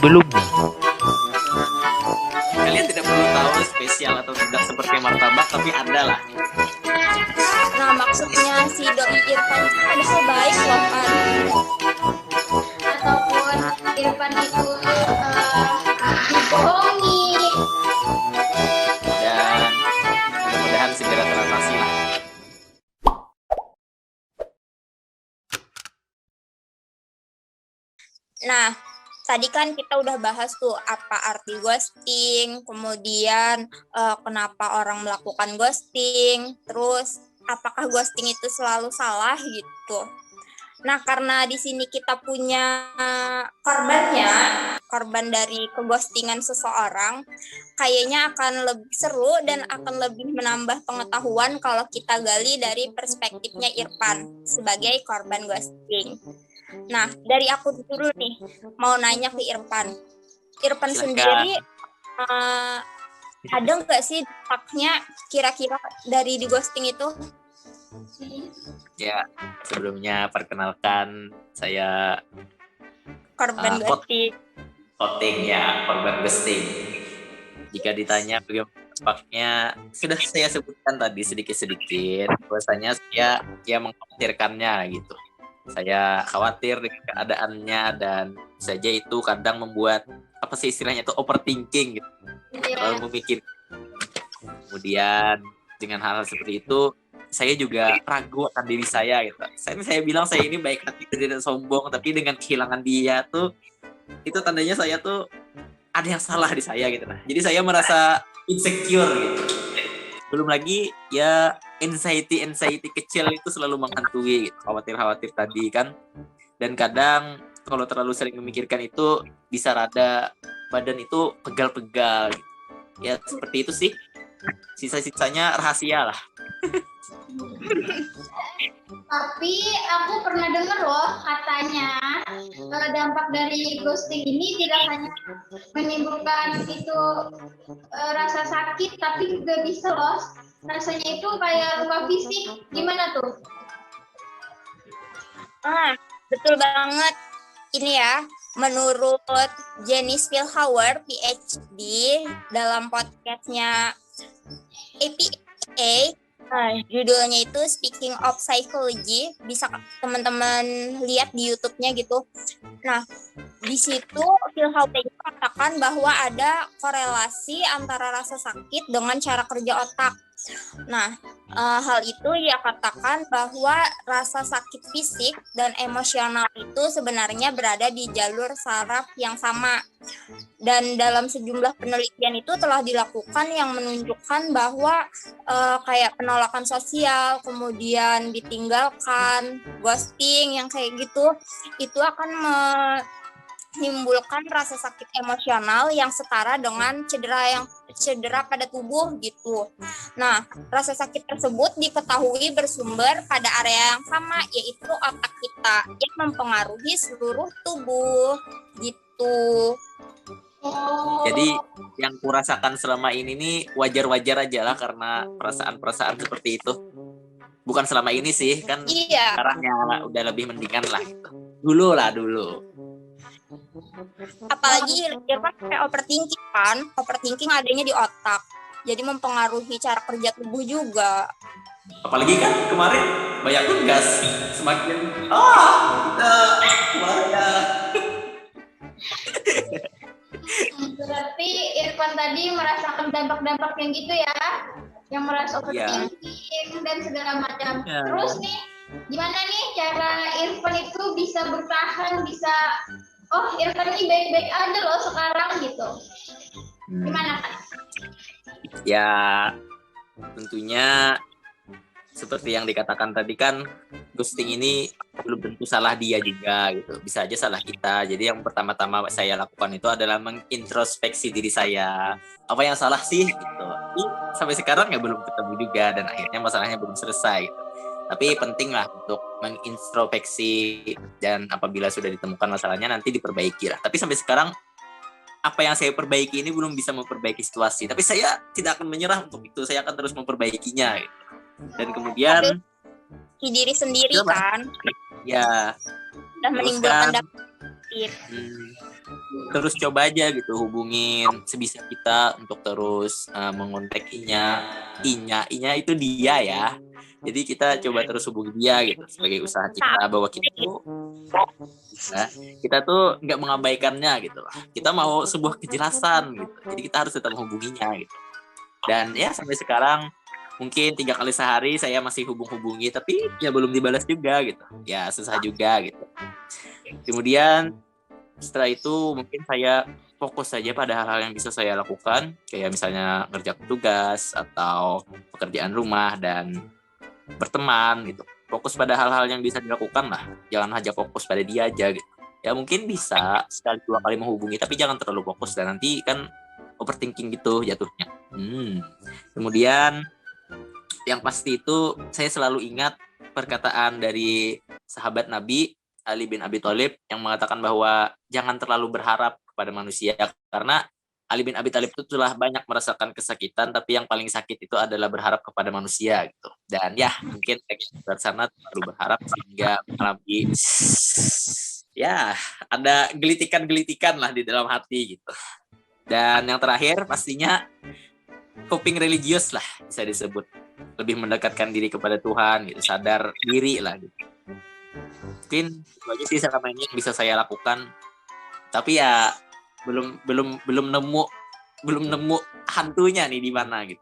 sebelumnya. Kalian tidak perlu tahu spesial atau tidak seperti martabak, tapi ada lah. Nah, maksudnya si doi Irfan itu padahal baik loh, Pan. Ataupun Irfan itu dibohongi. Dan mudah-mudahan segera teratasi lah. Nah, tadi kan kita udah bahas tuh apa arti ghosting, kemudian kenapa orang melakukan ghosting, terus apakah ghosting itu selalu salah gitu. Nah, karena di sini kita punya korban dari keghostingan seseorang, kayaknya akan lebih seru dan akan lebih menambah pengetahuan kalau kita gali dari perspektifnya Irfan sebagai korban ghosting. Nah, dari aku dulu nih, mau nanya ke Irfan. Irfan Silakan. sendiri ada nggak sih dampaknya kira-kira dari di ghosting itu? Ya, sebelumnya perkenalkan saya Korban ghosting. korban ghosting. Jika ditanya bagaimana dampaknya, sudah saya sebutkan tadi sedikit-sedikit. Bahwasanya saya mengkhawatirkannya gitu. Saya khawatir dengan keadaannya dan saja itu kadang membuat apa sih istilahnya itu overthinking gitu. Kalau memikir. Kemudian dengan hal seperti itu saya juga ragu akan diri saya gitu. Saya bilang saya ini baik hati tidak sombong, tapi dengan kehilangan dia tuh itu tandanya saya tuh ada yang salah di saya gitu. Jadi saya merasa insecure gitu. Belum lagi ya anxiety kecil itu selalu menghantui gitu. Khawatir tadi kan. Dan kadang kalau terlalu sering memikirkan itu bisa rada badan itu pegal-pegal gitu. Ya seperti itu sih. Sisa-sisanya rahasia lah. Tapi aku pernah dengar loh katanya dampak dari ghosting ini tidak hanya menimbulkan itu rasa sakit, tapi juga bisa loh rasanya itu kayak luka fisik. Gimana tuh? Betul banget. Ini ya, menurut Janice Philhauer, PhD, dalam podcastnya APA, judulnya itu Speaking of Psychology, bisa teman-teman lihat di YouTube-nya gitu. Nah, di situ Philhauer katakan bahwa ada korelasi antara rasa sakit dengan cara kerja otak. Nah, hal itu ia katakan bahwa rasa sakit fisik dan emosional itu sebenarnya berada di jalur saraf yang sama. Dan dalam sejumlah penelitian itu telah dilakukan yang menunjukkan bahwa kayak penolakan sosial, kemudian ditinggalkan, ghosting yang kayak gitu, itu akan menimbulkan rasa sakit emosional yang setara dengan cedera pada tubuh gitu. Nah, rasa sakit tersebut diketahui bersumber pada area yang sama, yaitu otak kita yang mempengaruhi seluruh tubuh gitu. Jadi yang kurasakan selama ini nih wajar-wajar aja lah karena perasaan-perasaan seperti itu. Bukan selama ini sih, kan sekarang ya udah lebih mendingan lah gitu. Dulu. Apalagi Irfan kayak overthinking kan, overthinking adanya di otak, jadi mempengaruhi cara kerja tubuh juga. Apalagi kan kemarin banyak tugas, semakin kita Berarti Irfan tadi merasakan dampak-dampak yang gitu ya, yang merasa overthinking dan segala macam. Terus nih, gimana nih cara Irfan itu bisa bertahan, bisa Irfan ini baik-baik aja loh sekarang gitu. Gimana kan? Ya tentunya seperti yang dikatakan tadi kan, ghosting ini belum tentu salah dia juga gitu, bisa aja salah kita. Jadi yang pertama-tama saya lakukan itu adalah mengintrospeksi diri saya, apa yang salah sih gitu. Tapi sampai sekarang ya belum ketemu juga dan akhirnya masalahnya belum selesai gitu. Tapi penting lah untuk mengintrospeksi dan apabila sudah ditemukan masalahnya nanti diperbaiki lah. Tapi sampai sekarang apa yang saya perbaiki ini belum bisa memperbaiki situasi. Tapi saya tidak akan menyerah untuk itu, saya akan terus memperbaikinya gitu. Dan kemudian di diri sendiri kan ya udah menimbulkan dampak. terus coba aja gitu hubungin sebisa kita untuk terus mengontak inya itu dia ya. Jadi kita coba terus hubungi dia gitu sebagai usaha kita bahwa kita tuh nggak mengabaikannya gitu lah. Kita mau sebuah kejelasan gitu. Jadi kita harus tetap menghubunginya gitu. Dan ya sampai sekarang mungkin 3 kali sehari saya masih hubungi tapi ya belum dibalas juga gitu. Ya susah juga gitu. Kemudian setelah itu mungkin saya fokus saja pada hal-hal yang bisa saya lakukan, kayak misalnya kerja tugas atau pekerjaan rumah dan berteman gitu. Fokus pada hal-hal yang bisa dilakukan lah. Jangan hanya fokus pada dia aja gitu. Ya mungkin bisa sekali 2 kali menghubungi, tapi jangan terlalu fokus dan nanti kan overthinking gitu jatuhnya. Kemudian yang pasti itu saya selalu ingat perkataan dari sahabat Nabi Ali bin Abi Thalib yang mengatakan bahwa jangan terlalu berharap kepada manusia karena Ali bin Abi Thalib itu telah banyak merasakan kesakitan, tapi yang paling sakit itu adalah berharap kepada manusia gitu. Dan ya mungkin dari sana terlalu berharap sehingga mengalami ya ada gelitikan-gelitikan lah di dalam hati gitu. Dan yang terakhir pastinya coping religius lah bisa disebut, lebih mendekatkan diri kepada Tuhan gitu, sadar diri lah gitu. Mungkin itu aja sih selama ini yang bisa saya lakukan, tapi ya belum nemu hantunya nih di mana gitu.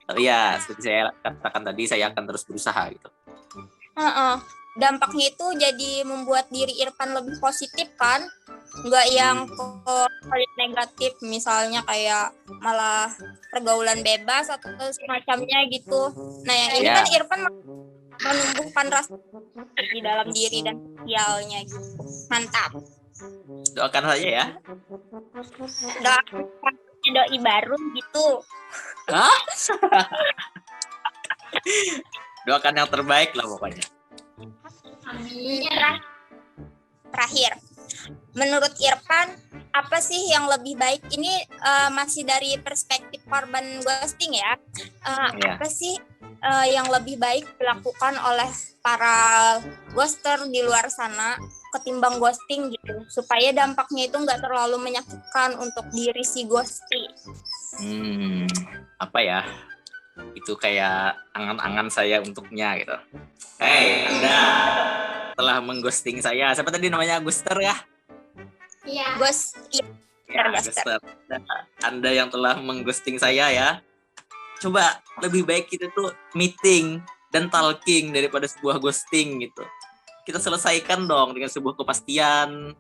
Tapi ya seperti saya katakan tadi, saya akan terus berusaha gitu. Dampaknya itu jadi membuat diri Irfan lebih positif kan, nggak yang ke negatif, misalnya kayak malah pergaulan bebas atau semacamnya gitu. Nah yang ini kan Irfan menumbuhkan rasa di dalam diri dan sosialnya gitu. Mantap. Doakan saja ya. Doi baru gitu. Hah? Doakan yang terbaik lah pokoknya. Terakhir, menurut Irfan apa sih yang lebih baik? Ini masih dari perspektif korban ghosting ya. Apa sih yang lebih baik dilakukan oleh para ghoster di luar sana ketimbang ghosting gitu, supaya dampaknya itu nggak terlalu menyakitkan untuk diri si ghosting? Apa ya? Itu kayak angan-angan saya untuknya gitu. Hey, Anda telah mengghosting saya. Siapa tadi namanya? Ghoster ya? Iya. Ghoster. Anda yang telah mengghosting saya ya. Coba lebih baik kita tuh meeting dan talking daripada sebuah ghosting gitu. Kita selesaikan dong dengan sebuah kepastian.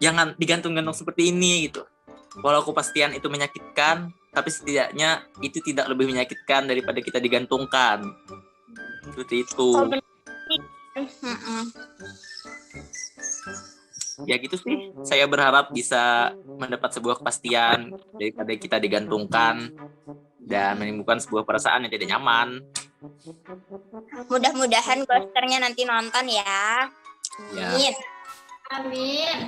Jangan digantung-gantung seperti ini gitu. Walau kepastian itu menyakitkan, tapi setidaknya itu tidak lebih menyakitkan daripada kita digantungkan. Seperti itu. Ya gitu sih. Saya berharap bisa mendapat sebuah kepastian daripada kita digantungkan dan menimbulkan sebuah perasaan yang tidak nyaman. Mudah-mudahan ghosternya nanti nonton ya. Amin. Amin.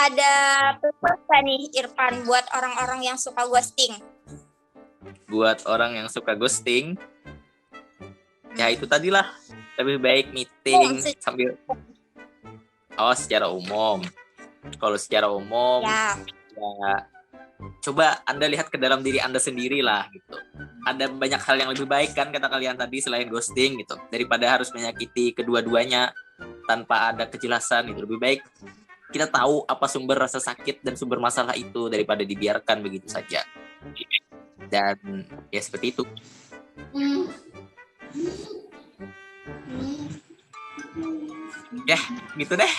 Ada pesan nih Irfan buat orang-orang yang suka ghosting. Buat orang yang suka ghosting, ya itu tadilah, lebih baik meeting sambil secara umum. Kalau secara umum ya coba Anda lihat ke dalam diri Anda sendiri lah gitu. Ada banyak hal yang lebih baik kan kata kalian tadi selain ghosting gitu, daripada harus menyakiti kedua-duanya tanpa ada kejelasan gitu. Lebih baik kita tahu apa sumber rasa sakit dan sumber masalah itu daripada dibiarkan begitu saja. Dan ya seperti itu. Ya gitu deh.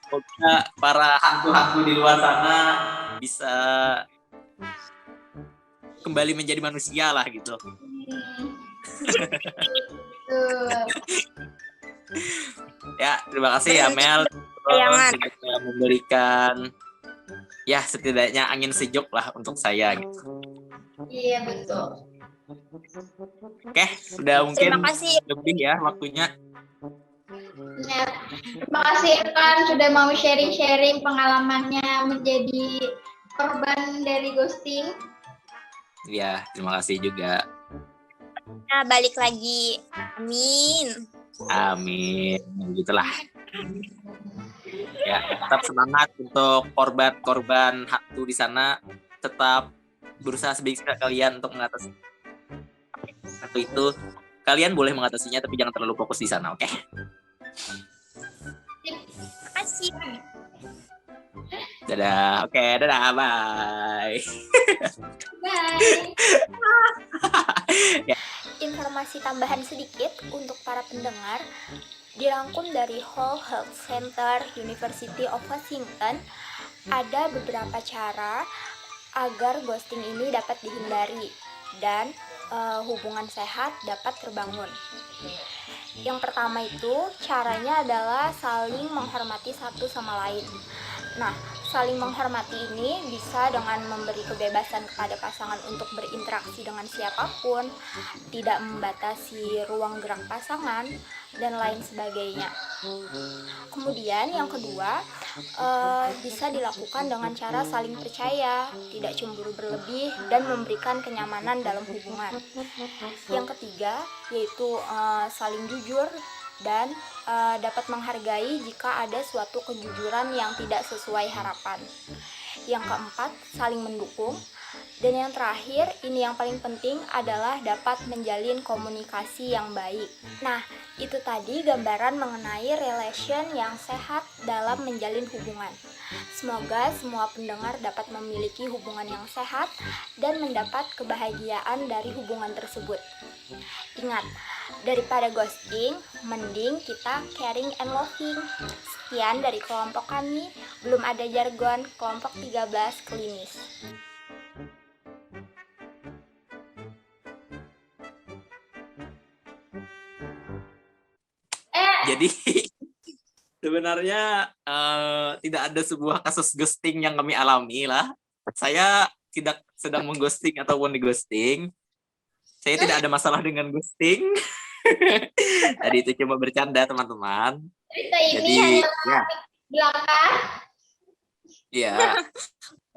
Semoga para hantu-hantu di luar sana bisa kembali menjadi manusia lah gitu. Ya, terima kasih ya Mel sudah memberikan ya setidaknya angin sejuk lah untuk saya gitu. Iya betul. Oke, sudah mungkin lebih ya waktunya. Ya, terima kasih Irfan sudah mau sharing-sharing pengalamannya menjadi korban dari ghosting. Ya, terima kasih juga. Nah, balik lagi. Amin. Amin. Gitulah. Ya, tetap semangat untuk korban-korban hantu di sana. Tetap berusaha sebisa kalian untuk mengatasi hantu itu. Kalian boleh mengatasinya, tapi jangan terlalu fokus di sana, oke? Makasih. Dadah, oke, dadah, bye. Bye. Informasi tambahan sedikit untuk para pendengar, dirangkum dari Whole Health Center University of Washington, ada beberapa cara agar ghosting ini dapat dihindari dan hubungan sehat dapat terbangun. Yang pertama itu caranya adalah saling menghormati satu sama lain. Nah, saling menghormati ini bisa dengan memberi kebebasan kepada pasangan untuk berinteraksi dengan siapapun, tidak membatasi ruang gerak pasangan, dan lain sebagainya. Kemudian yang kedua, bisa dilakukan dengan cara saling percaya, tidak cemburu berlebih, dan memberikan kenyamanan dalam hubungan. Yang ketiga, yaitu saling jujur dan dapat menghargai jika ada suatu kejujuran yang tidak sesuai harapan. Yang keempat, saling mendukung. Dan yang terakhir, ini yang paling penting adalah dapat menjalin komunikasi yang baik. Nah, itu tadi gambaran mengenai relation yang sehat dalam menjalin hubungan. Semoga semua pendengar dapat memiliki hubungan yang sehat dan mendapat kebahagiaan dari hubungan tersebut. Ingat, daripada ghosting, mending kita caring and loving. Sekian dari kelompok kami, belum ada jargon, kelompok 13 klinis. Jadi sebenarnya tidak ada sebuah kasus ghosting yang kami alami lah. Saya tidak sedang mengghosting ataupun dighosting. Saya tidak ada masalah dengan ghosting. Tadi itu cuma bercanda, teman-teman. Cerita ini Jadi hanya belakang. ya,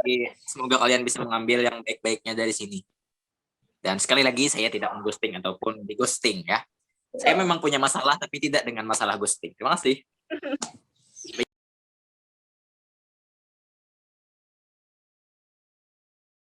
jadi semoga kalian bisa mengambil yang baik-baiknya dari sini. Dan sekali lagi saya tidak mengghosting ataupun dighosting ya. Saya memang punya masalah tapi tidak dengan masalah ghosting. Terima kasih.